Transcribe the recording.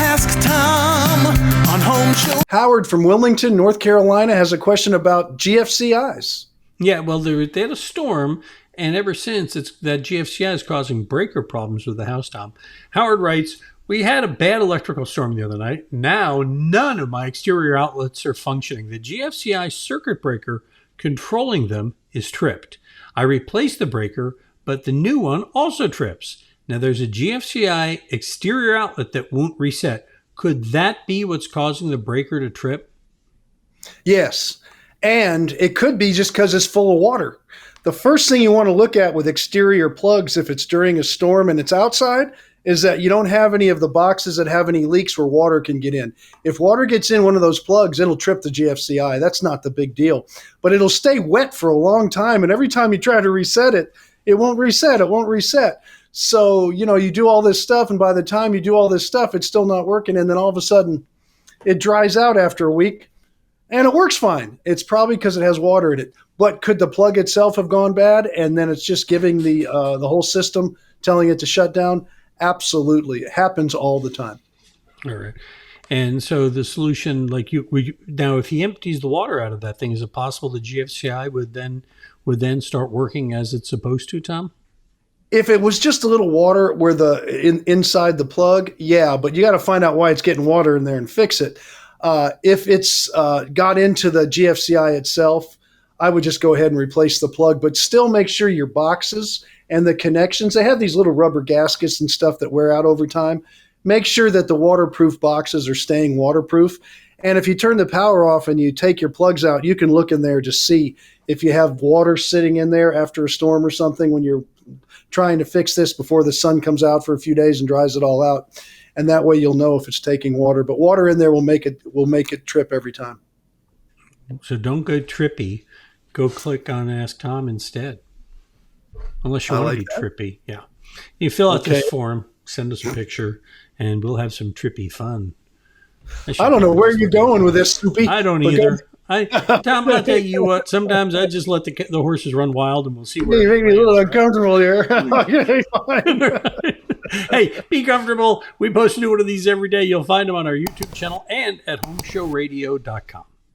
Ask Tom on Home Show. Howard from Wilmington, North Carolina, has a question about GFCIs. Yeah, well, they had a storm, and ever since, it's that GFCI is causing breaker problems with the house, Tom. Howard writes, we had a bad electrical storm the other night. Now, none of my exterior outlets are functioning. The GFCI circuit breaker controlling them is tripped. I replaced the breaker, but the new one also trips. Now, there's a GFCI exterior outlet that won't reset. Could that be what's causing the breaker to trip? Yes, and it could be just because it's full of water. The first thing you want to look at with exterior plugs, if it's during a storm and it's outside, is that you don't have any of the boxes that have any leaks where water can get in. If water gets in one of those plugs, it'll trip the GFCI. That's not the big deal. But it'll stay wet for a long time, and every time you try to reset it, it won't reset. It won't reset. So, you do all this stuff, and by the time you do all this stuff, it's still not working, and then all of a sudden, it dries out after a week, and it works fine. It's probably because it has water in it. But could the plug itself have gone bad, and then it's just giving the whole system, telling it to shut down? Absolutely. It happens all the time. All right. And so the solution, now, if he empties the water out of that thing, is it possible the GFCI would then start working as it's supposed to, Tom? If it was just a little water where inside the plug, yeah, but you got to find out why it's getting water in there and fix it. If it's got into the GFCI itself, I would just go ahead and replace the plug, but still make sure your boxes and the connections, they have these little rubber gaskets and stuff that wear out over time. Make sure that the waterproof boxes are staying waterproof. And if you turn the power off and you take your plugs out, you can look in there to see if you have water sitting in there after a storm or something when you're trying to fix this before the sun comes out for a few days and dries it all out. And that way you'll know if it's taking water. But water in there will make it trip every time. So don't go trippy. Go click on Ask Tom instead. Unless you want to be trippy. Yeah. You fill out this form, send us a picture, and we'll have some trippy fun. I don't know where you're going with this, Soupy. I don't either. Tom, I'll tell you what, sometimes I just let the horses run wild and we'll see where you make me a little uncomfortable here. Hey, be comfortable. We post a new one of these every day. You'll find them on our YouTube channel and at HomeShowRadio.com.